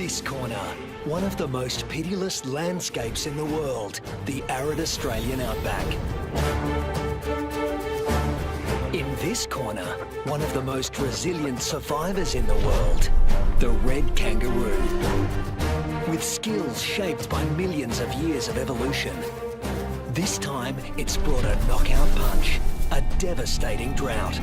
this corner, one of the most pitiless landscapes in the world, the arid Australian outback. In this corner, one of the most resilient survivors in the world, the red kangaroo. With skills shaped by millions of years of evolution, this time it's brought a knockout punch, a devastating drought.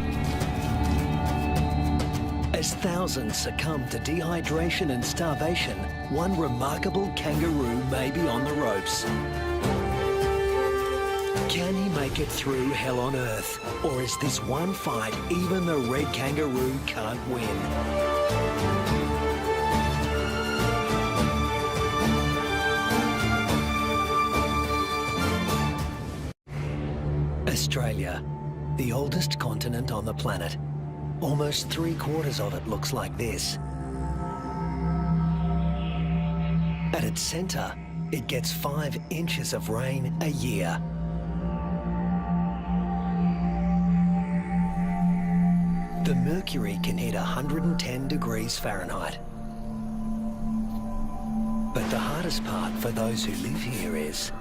As thousands succumb to dehydration and starvation, one remarkable kangaroo may be on the ropes. Can he make it through hell on earth? Or is this one fight even the red kangaroo can't win? Australia, the oldest continent on the planet. Almost 3/4 of it looks like this. At its centre, it gets 5 inches of rain a year. The mercury can hit 110 degrees Fahrenheit. But the hardest part for those who live here is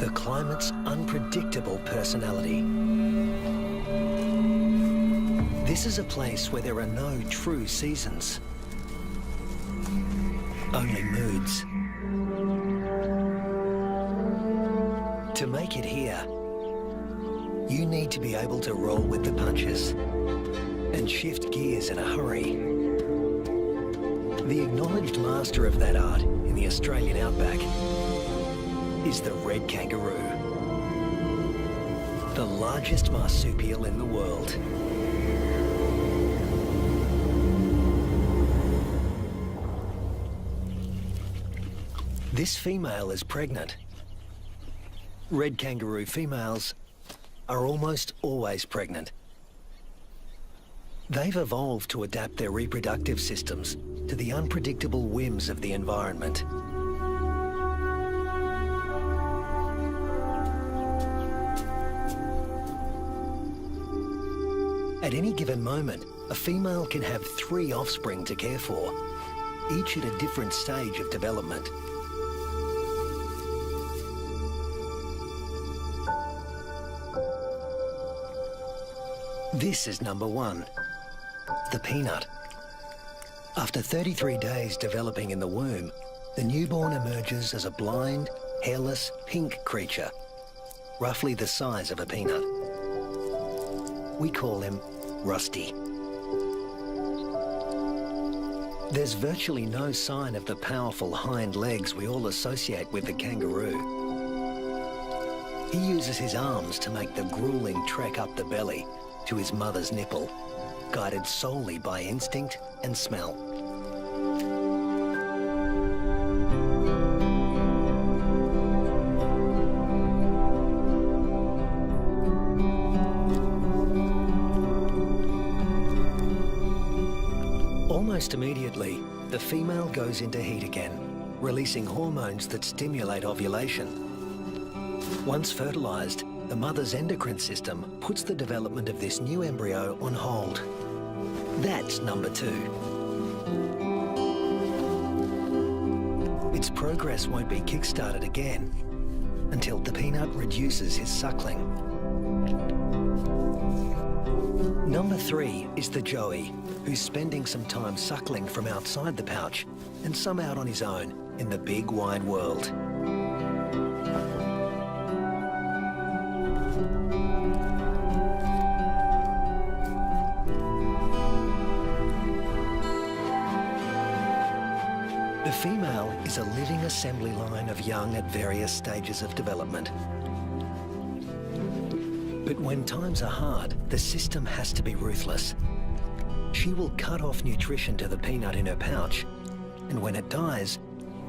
the climate's unpredictable personality. This is a place where there are no true seasons, only moods. To make it here, you need to be able to roll with the punches and shift gears in a hurry. The acknowledged master of that art in the Australian outback is the red kangaroo, the largest marsupial in the world. This female is pregnant. Red kangaroo females are almost always pregnant. They've evolved to adapt their reproductive systems to the unpredictable whims of the environment. At any given moment, a female can have 3 offspring to care for, each at a different stage of development. This is number 1, the peanut. After 33 days developing in the womb, the newborn emerges as a blind, hairless, pink creature, roughly the size of a peanut. We call him Rusty. There's virtually no sign of the powerful hind legs we all associate with the kangaroo. He uses his arms to make the grueling trek up the belly to his mother's nipple, guided solely by instinct and smell. Almost immediately, the female goes into heat again, releasing hormones that stimulate ovulation. Once fertilized, the mother's endocrine system puts the development of this new embryo on hold. That's number 2. Its progress won't be kick-started again until the peanut reduces his suckling. Number 3 is the joey, who's spending some time suckling from outside the pouch and some out on his own in the big wide world. The female is a living assembly line of young at various stages of development. But when times are hard, the system has to be ruthless. She will cut off nutrition to the peanut in her pouch, and when it dies,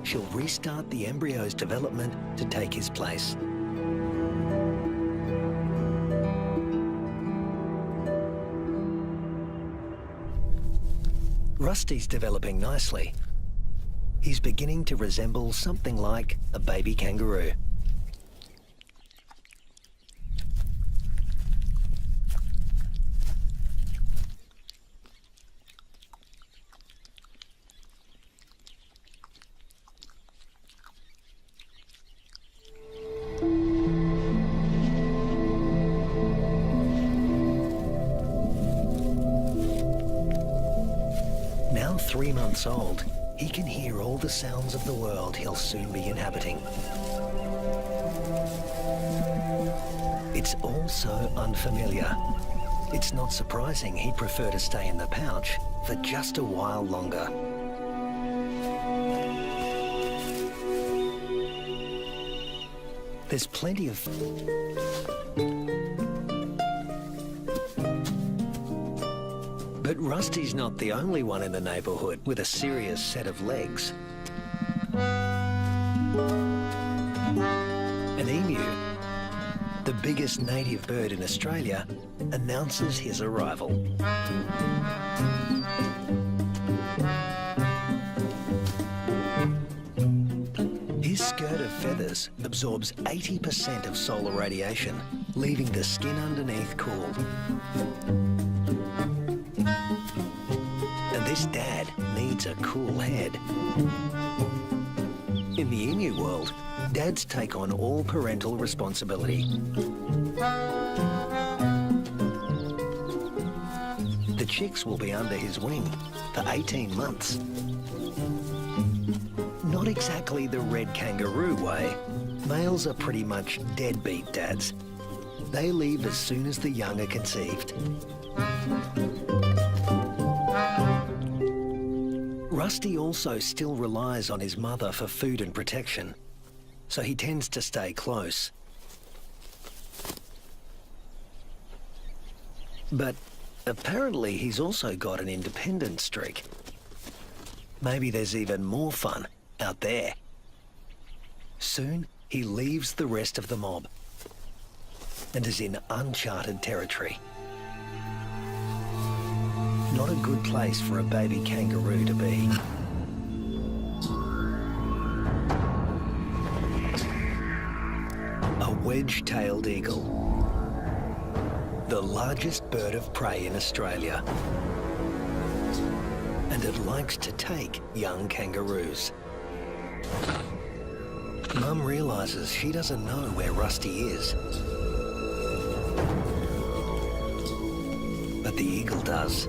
she'll restart the embryo's development to take his place. Rusty's developing nicely. He's beginning to resemble something like a baby kangaroo. Now 3 months old, he can hear all the sounds of the world he'll soon be inhabiting. It's all so unfamiliar. It's not surprising he'd prefer to stay in the pouch for just a while longer. There's plenty of... But Rusty's not the only one in the neighbourhood with a serious set of legs. An emu, the biggest native bird in Australia, announces his arrival. His skirt of feathers absorbs 80% of solar radiation, leaving the skin underneath cool. And this dad needs a cool head. In the emu world, dads take on all parental responsibility. The chicks will be under his wing for 18 months. Not exactly the red kangaroo way. Males are pretty much deadbeat dads. They leave as soon as the young are conceived. Rusty also still relies on his mother for food and protection, so he tends to stay close. But apparently he's also got an independent streak. Maybe there's even more fun out there. Soon he leaves the rest of the mob and is in uncharted territory. Not a good place for a baby kangaroo to be. A wedge-tailed eagle, the largest bird of prey in Australia. And it likes to take young kangaroos. Mum realises she doesn't know where Rusty is. But the eagle does.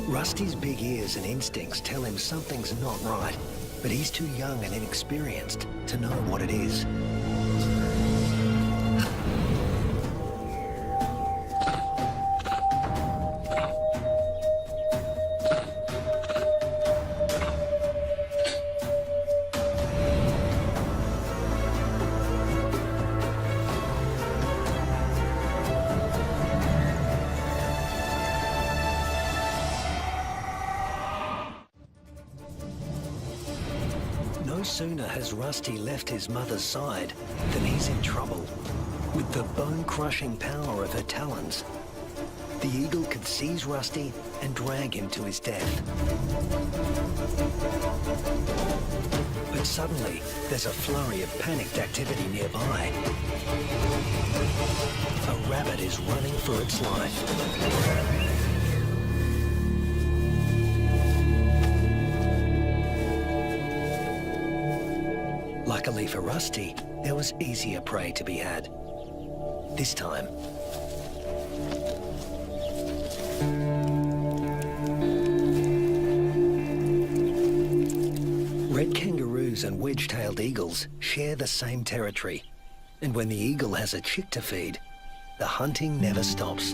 Rusty's big ears and instincts tell him something's not right, but he's too young and inexperienced to know what it is. No sooner has Rusty left his mother's side than he's in trouble. With the bone-crushing power of her talons, the eagle could seize Rusty and drag him to his death. But suddenly, there's a flurry of panicked activity nearby. A rabbit is running for its life. Luckily for Rusty, there was easier prey to be had. This time, red kangaroos and wedge-tailed eagles share the same territory. And when the eagle has a chick to feed, the hunting never stops.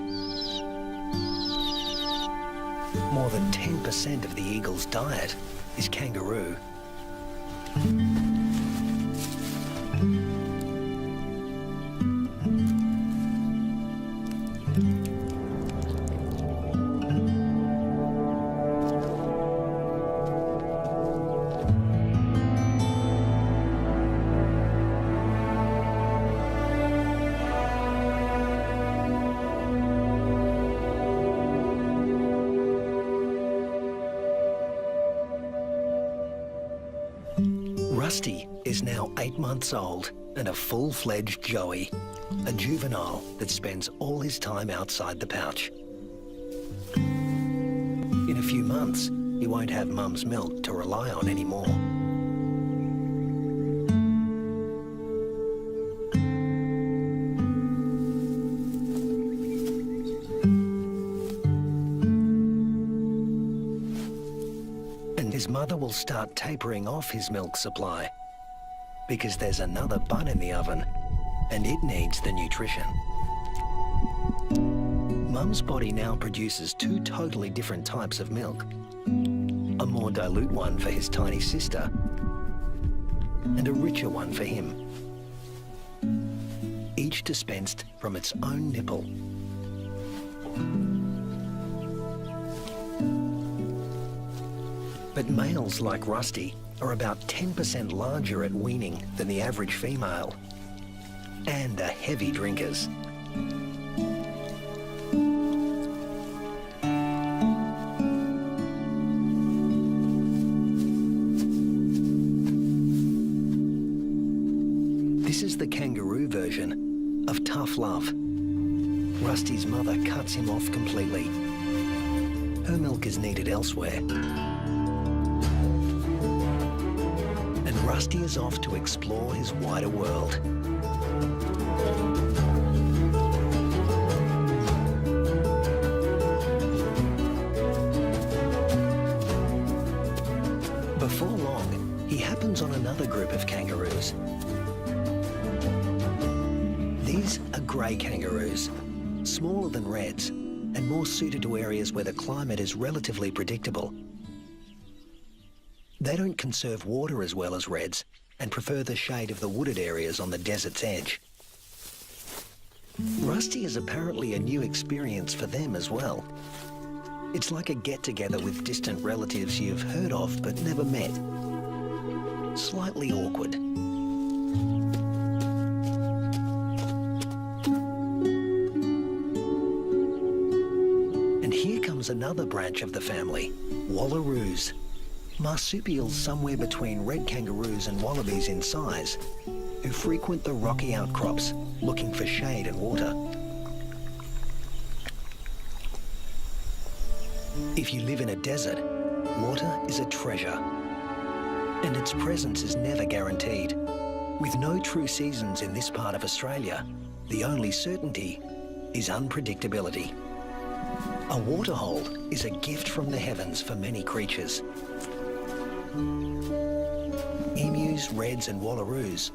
More than 10% of the eagle's diet is kangaroo. Rusty is now 8 months old and a full-fledged joey, a juvenile that spends all his time outside the pouch. In a few months, he won't have Mum's milk to rely on anymore. his mother will start tapering off his milk supply because there's another bun in the oven and it needs the nutrition. Mum's body now produces two totally different types of milk. A more dilute one for his tiny sister and a richer one for him. Each dispensed from its own nipple. But males like Rusty are about 10% larger at weaning than the average female and are heavy drinkers. This is the kangaroo version of tough love. Rusty's mother cuts him off completely. Her milk is needed elsewhere. And Rusty is off to explore his wider world. Before long, he happens on another group of kangaroos. These are grey kangaroos, smaller than reds and more suited to areas where the climate is relatively predictable. They don't conserve water as well as reds and prefer the shade of the wooded areas on the desert's edge. Rusty is apparently a new experience for them as well. It's like a get-together with distant relatives you've heard of but never met. Slightly awkward. And here comes another branch of the family, wallaroos. Marsupials somewhere between red kangaroos and wallabies in size, who frequent the rocky outcrops looking for shade and water. If you live in a desert, water is a treasure, and its presence is never guaranteed. With no true seasons in this part of Australia, the only certainty is unpredictability. A waterhole is a gift from the heavens for many creatures. Emus, reds and wallaroos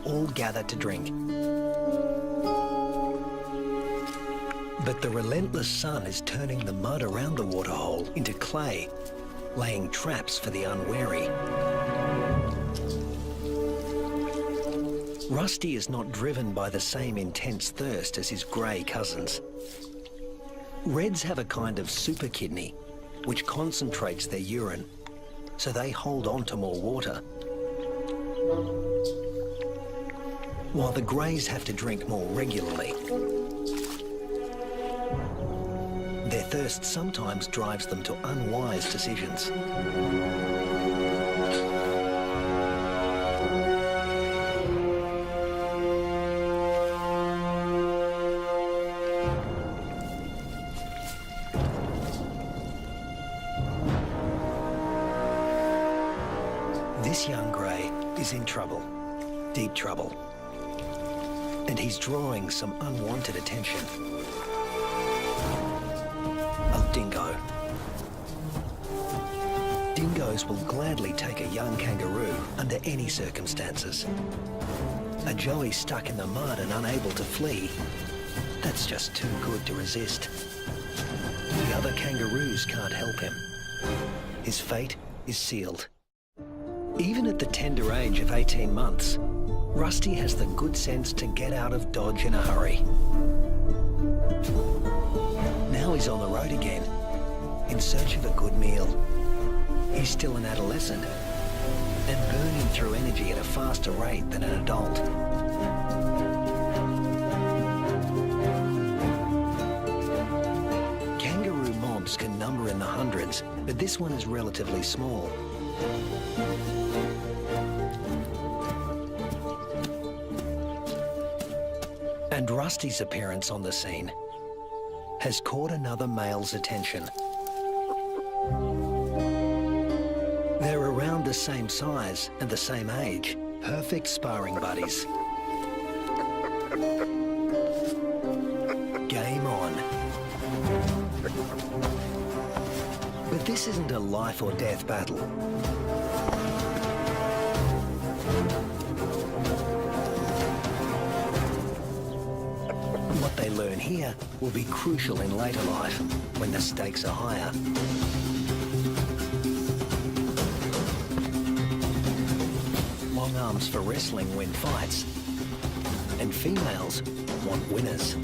all gather to drink. But the relentless sun is turning the mud around the waterhole into clay, laying traps for the unwary. Rusty is not driven by the same intense thirst as his grey cousins. Reds have a kind of super kidney, which concentrates their urine, so they hold on to more water. While the greys have to drink more regularly. Their thirst sometimes drives them to unwise decisions. This young grey is in trouble, deep trouble, and he's drawing some unwanted attention. A dingo. Dingoes will gladly take a young kangaroo under any circumstances. A joey stuck in the mud and unable to flee, that's just too good to resist. The other kangaroos can't help him. His fate is sealed. Even at the tender age of 18 months, Rusty has the good sense to get out of Dodge in a hurry. Now he's on the road again, in search of a good meal. He's still an adolescent, and burning through energy at a faster rate than an adult. Kangaroo mobs can number in the hundreds, but this one is relatively small. And Rusty's appearance on the scene has caught another male's attention. They're around the same size and the same age, perfect sparring buddies. Game on. But this This isn't a life or death battle. What they learn here will be crucial in later life, when the stakes are higher. Long arms for wrestling win fights, and females want winners.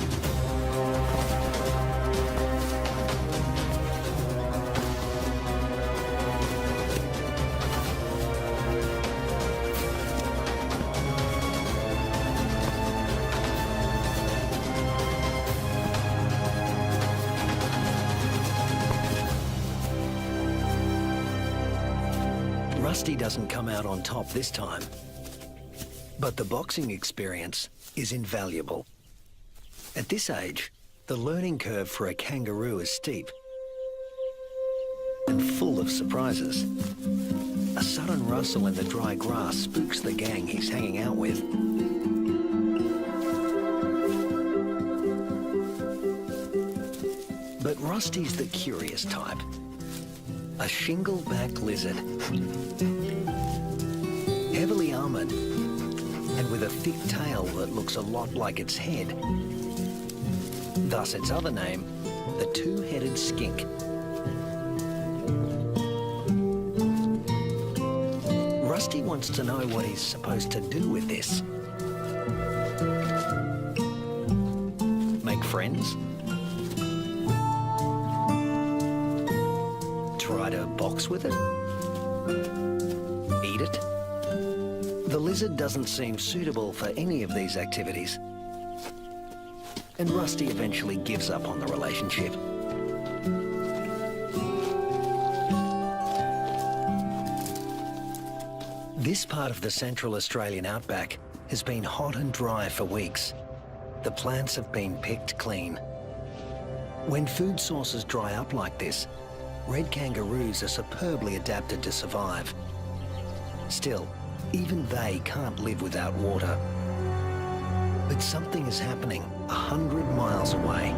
Rusty doesn't come out on top this time, but the boxing experience is invaluable. At this age, the learning curve for a kangaroo is steep and full of surprises. A sudden rustle in the dry grass spooks the gang he's hanging out with. But Rusty's the curious type. A shingle-backed lizard, heavily armoured and with a thick tail that looks a lot like its head. Thus its other name, the two-headed skink. Rusty wants to know what he's supposed to do with this. Make friends? Try to box with it? Eat it? The lizard doesn't seem suitable for any of these activities. And Rusty eventually gives up on the relationship. This part of the Central Australian outback has been hot and dry for weeks. The plants have been picked clean. When food sources dry up like this, red kangaroos are superbly adapted to survive. Still, even they can't live without water. But something is happening 100 miles away.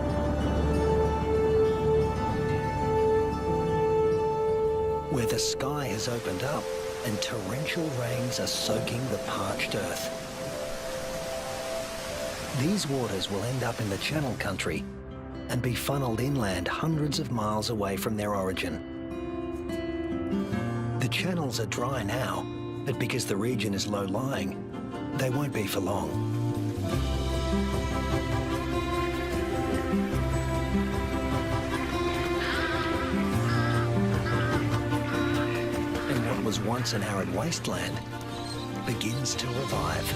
Where the sky has opened up and torrential rains are soaking the parched earth. These waters will end up in the Channel Country and be funneled inland hundreds of miles away from their origin. The channels are dry now, but because the region is low-lying, they won't be for long. And what was once an arid wasteland begins to revive.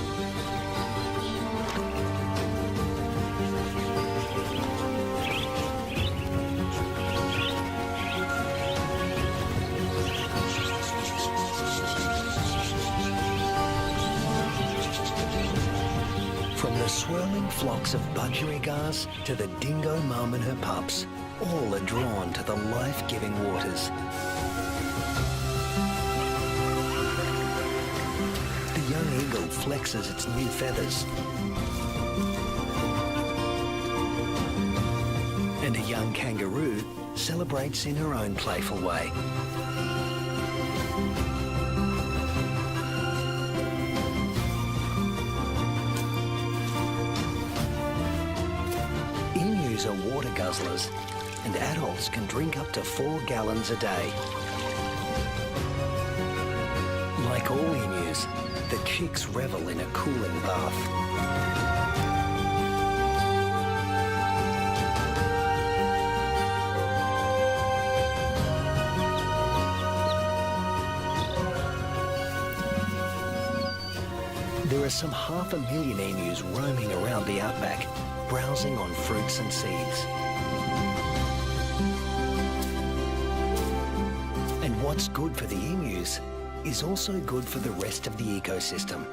From the swirling flocks of budgerigars to the dingo mum and her pups, all are drawn to the life-giving waters. The young eagle flexes its new feathers. And a young kangaroo celebrates in her own playful way. Emus are water guzzlers, and adults can drink up to 4 gallons a day. Like all emus, the chicks revel in a cooling bath. There are some 500,000 emus roaming around the outback, browsing on fruits and seeds. And what's good for the emus is also good for the rest of the ecosystem.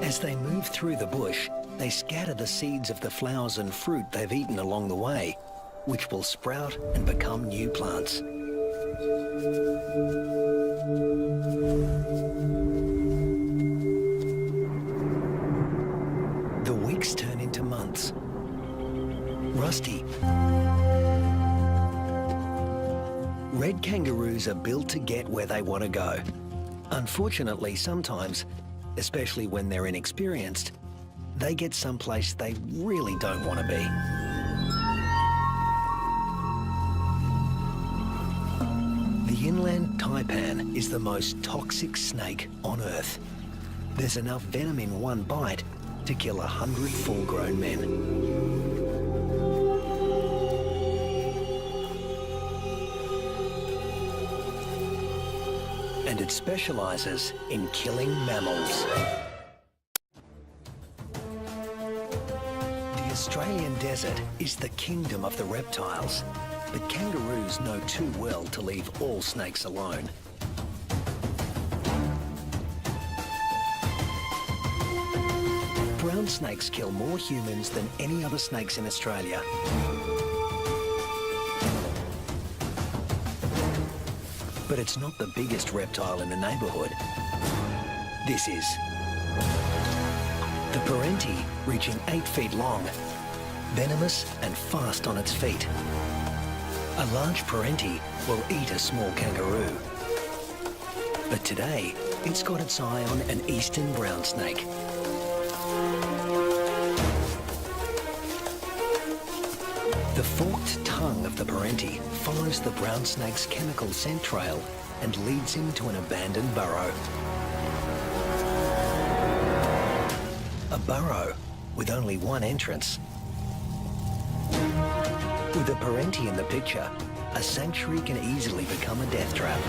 As they move through the bush, they scatter the seeds of the flowers and fruit they've eaten along the way, which will sprout and become new plants. The weeks turn into months. Rusty Red kangaroos are built to get where they want to go. Unfortunately, sometimes, especially when they're inexperienced, they get someplace they really don't want to be. The inland taipan is the most toxic snake on Earth. There's enough venom in one bite to kill 100 full-grown men. And it specialises in killing mammals. The Australian desert is the kingdom of the reptiles, but kangaroos know too well to leave all snakes alone. Brown snakes kill more humans than any other snakes in Australia. But it's not the biggest reptile in the neighbourhood. This is. The parenti, reaching 8 feet long, venomous and fast on its feet. A large parenti will eat a small kangaroo. But today, it's got its eye on an eastern brown snake. The forked tongue of the parenti follows the brown snake's chemical scent trail and leads him to an abandoned burrow. A burrow with only one entrance. With a parenti in the picture, a sanctuary can easily become a death trap.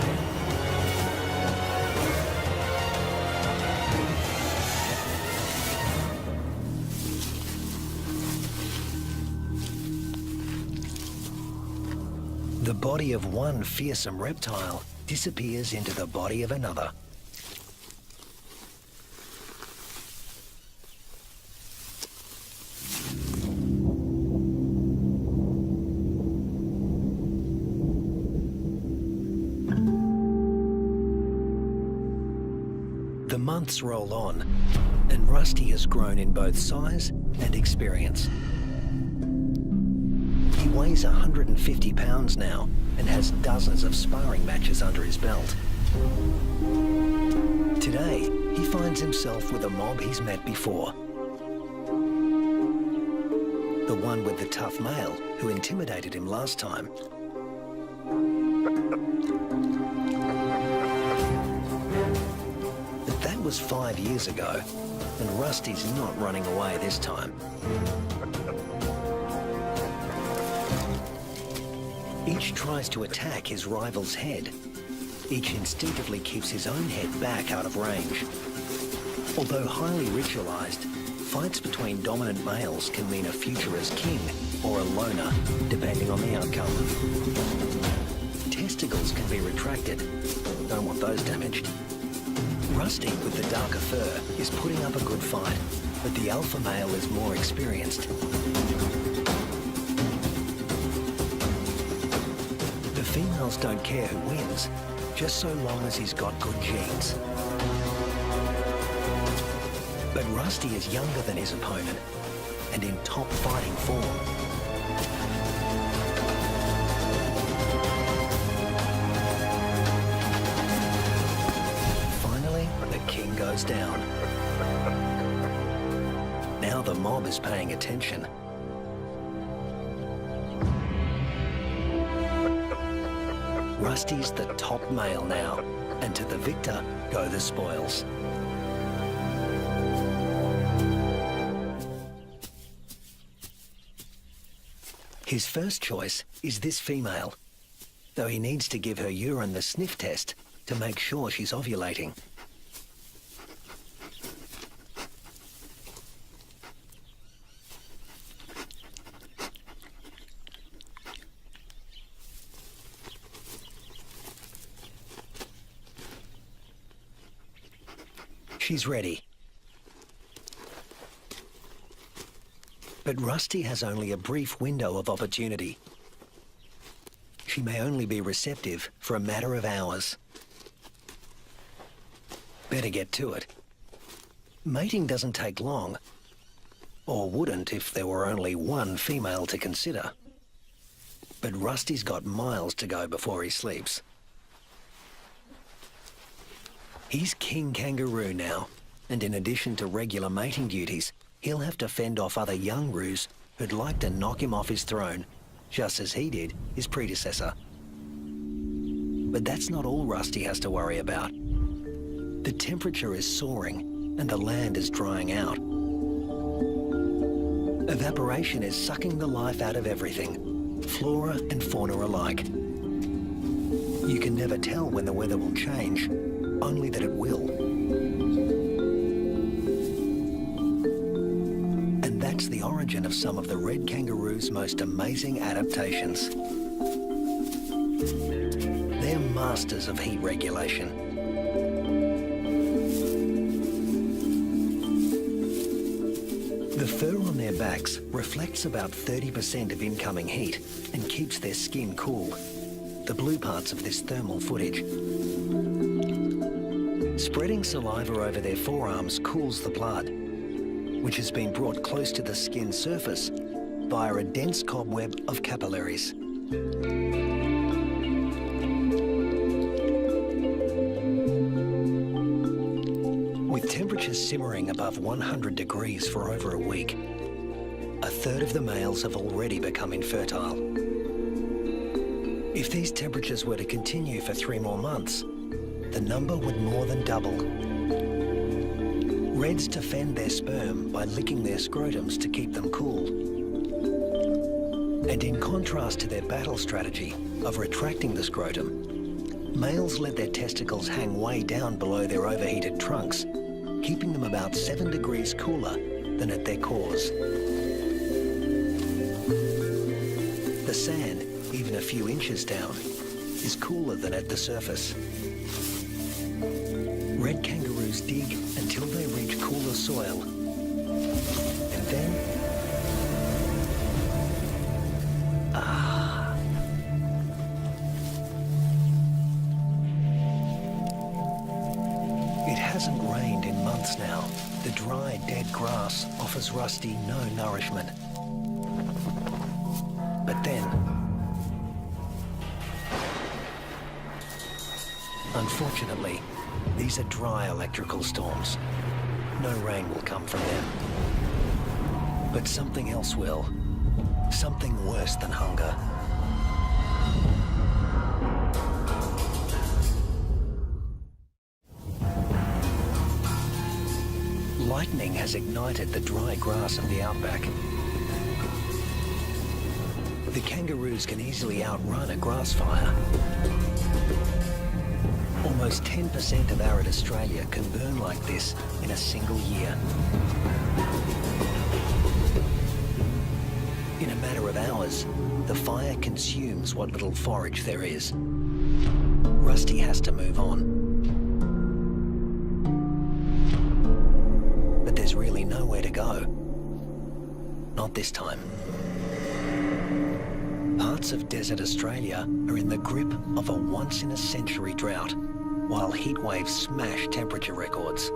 The body of one fearsome reptile disappears into the body of another. The months roll on, and Rusty has grown in both size and experience. He weighs 150 pounds now and has dozens of sparring matches under his belt. Today, he finds himself with a mob he's met before. The one with the tough male who intimidated him last time. But that was 5 years ago, and Rusty's not running away this time. Each tries to attack his rival's head. Each instinctively keeps his own head back out of range. Although highly ritualized, fights between dominant males can mean a future as king or a loner, depending on the outcome. Testicles can be retracted. Don't want those damaged. Rusty, with the darker fur, is putting up a good fight, but the alpha male is more experienced. The females don't care who wins, just so long as he's got good genes. But Rusty is younger than his opponent and in top fighting form. Finally, the king goes down. Now the mob is paying attention. Rusty's the top male now, and to the victor go the spoils. His first choice is this female, though he needs to give her urine the sniff test to make sure she's ovulating. She's ready. But Rusty has only a brief window of opportunity. She may only be receptive for a matter of hours. Better get to it. Mating doesn't take long, or wouldn't if there were only one female to consider. But Rusty's got miles to go before he sleeps. He's King Kangaroo now, and in addition to regular mating duties, he'll have to fend off other young roos who'd like to knock him off his throne, just as he did his predecessor. But that's not all Rusty has to worry about. The temperature is soaring and the land is drying out. Evaporation is sucking the life out of everything, flora and fauna alike. You can never tell when the weather will change, only that it will. And that's the origin of some of the red kangaroo's most amazing adaptations. They're masters of heat regulation. The fur on their backs reflects about 30% of incoming heat and keeps their skin cool, the blue parts of this thermal footage. Spreading saliva over their forearms cools the blood, which has been brought close to the skin surface via a dense cobweb of capillaries. With temperatures simmering above 100 degrees for over a week, a third of the males have already become infertile. If these temperatures were to continue for 3 more months, the number would more than double. Reds defend their sperm by licking their scrotums to keep them cool. And in contrast to their battle strategy of retracting the scrotum, males let their testicles hang way down below their overheated trunks, keeping them about 7 degrees cooler than at their cores. The sand, even a few inches down, is cooler than at the surface. Red kangaroos dig until they reach cooler soil. And then... It hasn't rained in months now. The dry, dead grass offers Rusty no nourishment. But then... Unfortunately, these are dry electrical storms. No rain will come from them. But something else will. Something worse than hunger. Lightning has ignited the dry grass of the outback. The kangaroos can easily outrun a grass fire. Almost 10% of arid Australia can burn like this in a single year. In a matter of hours, the fire consumes what little forage there is. Rusty has to move on. But there's really nowhere to go. Not this time. Parts of desert Australia are in the grip of a once-in-a-century drought, while heat waves smash temperature records.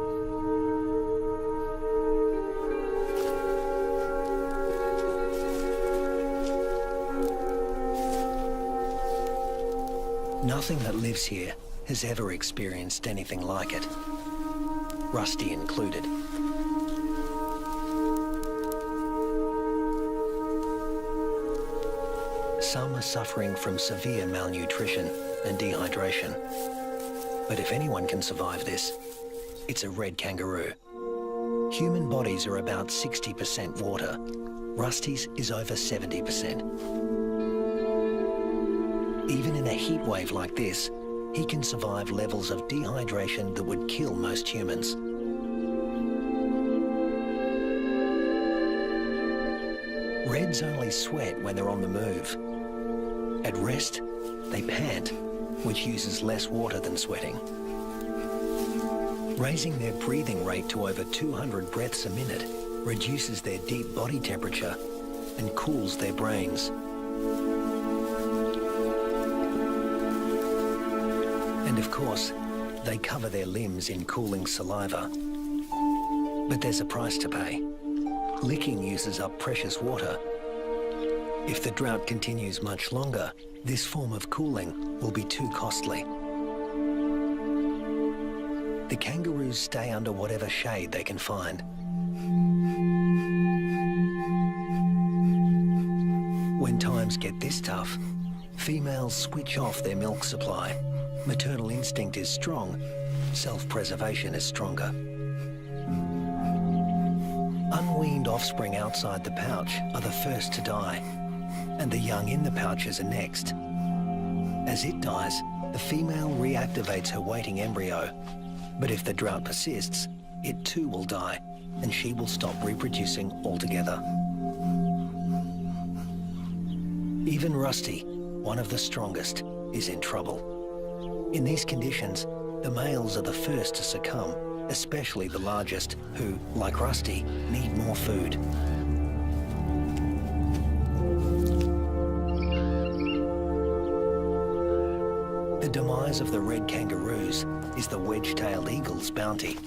Nothing that lives here has ever experienced anything like it, Rusty included. Some are suffering from severe malnutrition and dehydration. But if anyone can survive this, it's a red kangaroo. Human bodies are about 60% water. Rusty's is over 70%. Even in a heat wave like this, he can survive levels of dehydration that would kill most humans. Reds only sweat when they're on the move. At rest, they pant, which uses less water than sweating. Raising their breathing rate to over 200 breaths a minute reduces their deep body temperature and cools their brains. And of course, they cover their limbs in cooling saliva. But there's a price to pay. Licking uses up precious water. If the drought continues much longer, this form of cooling will be too costly. The kangaroos stay under whatever shade they can find. When times get this tough, females switch off their milk supply. Maternal instinct is strong, self-preservation is stronger. Unweaned offspring outside the pouch are the first to die, and the young in the pouches are next. As it dies, the female reactivates her waiting embryo. But if the drought persists, it too will die, and she will stop reproducing altogether. Even Rusty, one of the strongest, is in trouble. In these conditions, the males are the first to succumb, especially the largest, who, like Rusty, need more food. The demise of the red kangaroos is the wedge-tailed eagle's bounty.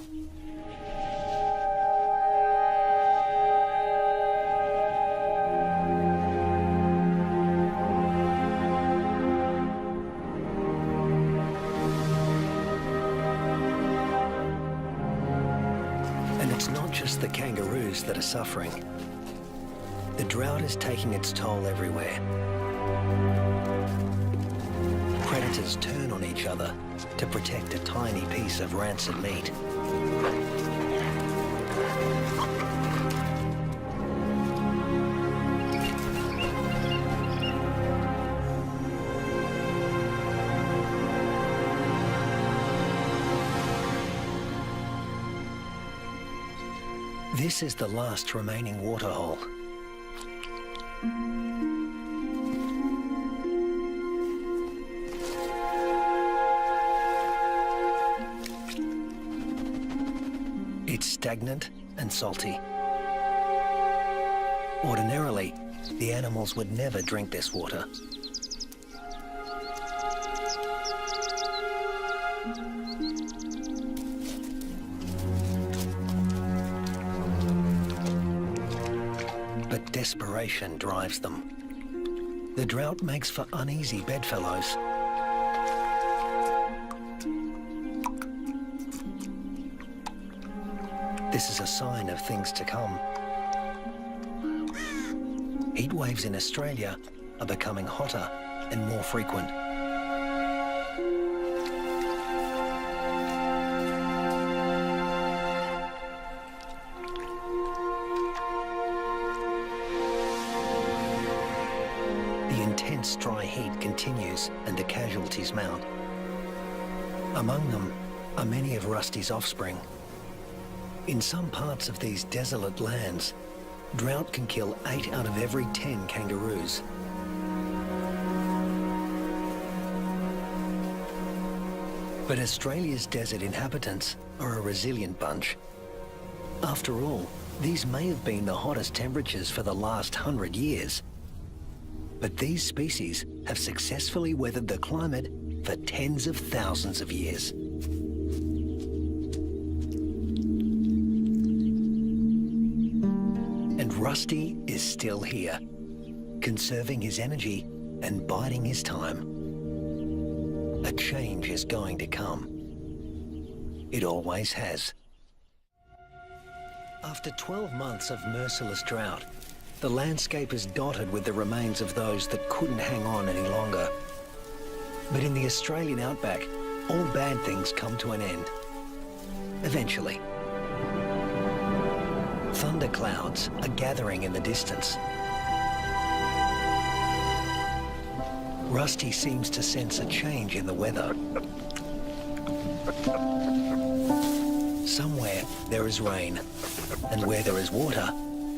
And it's not just the kangaroos that are suffering. The drought is taking its toll everywhere. Predators turn on each other to protect a tiny piece of rancid meat. This is the last remaining waterhole. It's stagnant and salty. Ordinarily, the animals would never drink this water. But desperation drives them. The drought makes for uneasy bedfellows. This is a sign of things to come. Heat waves in Australia are becoming hotter and more frequent. The intense dry heat continues and the casualties mount. Among them are many of Rusty's offspring. In some parts of these desolate lands, drought can kill 8 out of every 10 kangaroos. But Australia's desert inhabitants are a resilient bunch. After all, these may have been the hottest temperatures for the last 100 years. But these species have successfully weathered the climate for tens of thousands of years. And Rusty is still here, conserving his energy and biding his time. A change is going to come. It always has. After 12 months of merciless drought, the landscape is dotted with the remains of those that couldn't hang on any longer. But in the Australian outback, all bad things come to an end. Eventually. Thunderclouds are gathering in the distance. Rusty seems to sense a change in the weather. Somewhere there is rain, and where there is water,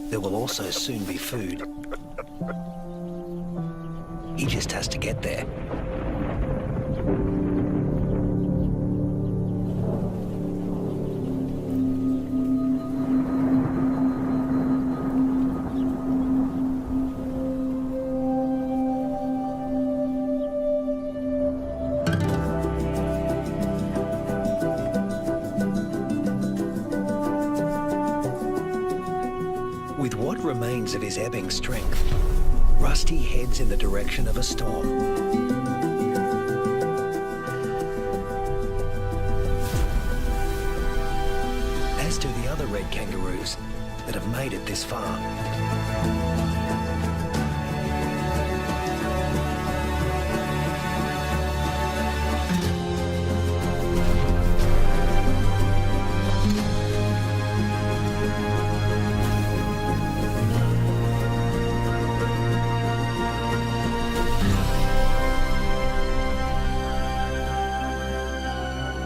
there will also soon be food. He just has to get there. With what remains of his ebbing strength, Rusty heads in the direction of a storm. As do the other red kangaroos that have made it this far.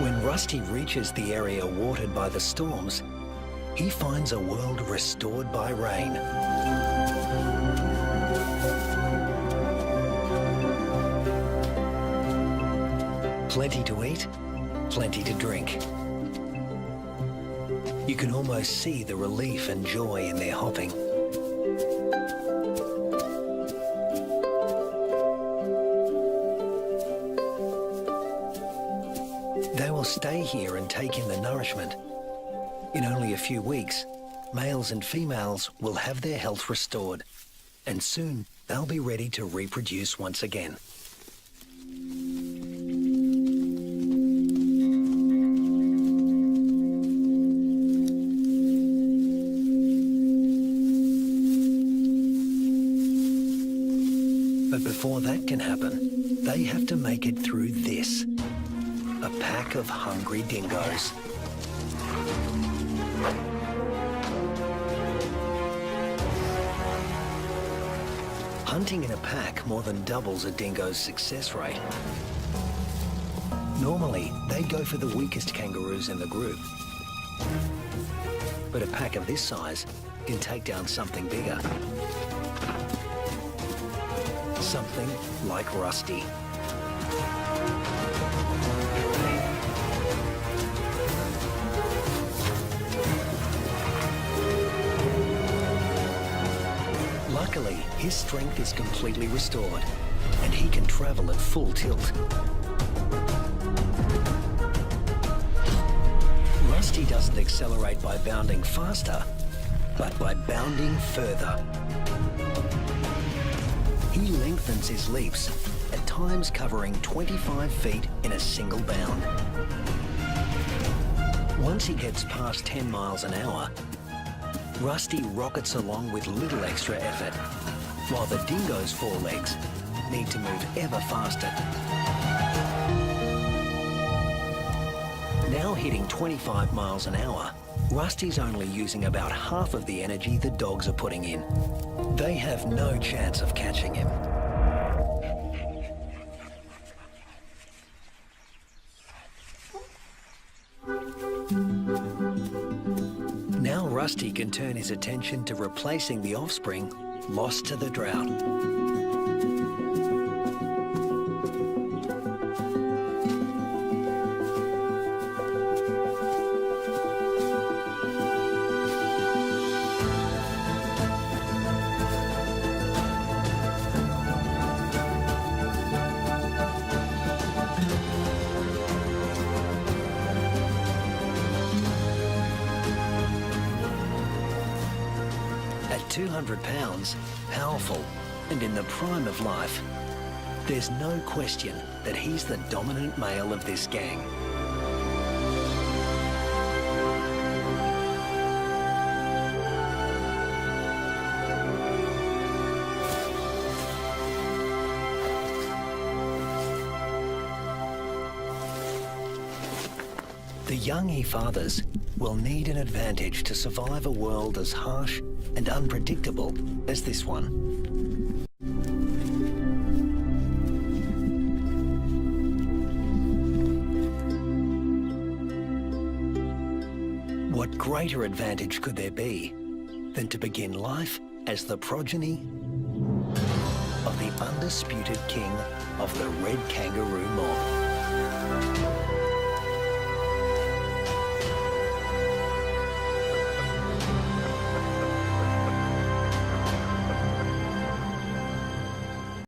When Rusty reaches the area watered by the storms, he finds a world restored by rain. Plenty to eat, plenty to drink. You can almost see the relief and joy in their hopping. They will stay here and take in the nourishment. In only a few weeks, males and females will have their health restored, and soon they'll be ready to reproduce once again. But before that can happen, they have to make it through this. A pack of hungry dingoes. Hunting in a pack more than doubles a dingo's success rate. Normally, they go for the weakest kangaroos in the group. But a pack of this size can take down something bigger. Something like Rusty. Luckily, his strength is completely restored, and he can travel at full tilt. Rusty doesn't accelerate by bounding faster, but by bounding further. He lengthens his leaps, at times covering 25 feet in a single bound. Once he gets past 10 miles an hour, Rusty rockets along with little extra effort, while the dingo's forelegs need to move ever faster. Now hitting 25 miles an hour, Rusty's only using about half of the energy the dogs are putting in. They have no chance of catching him. Now Rusty can turn his attention to replacing the offspring lost to the drought. At 200 pounds, powerful, and in the prime of life, there's no question that he's the dominant male of this gang. The young he fathers will need an advantage to survive a world as harsh and unpredictable as this one. What greater advantage could there be than to begin life as the progeny of the undisputed king of the red kangaroo mob?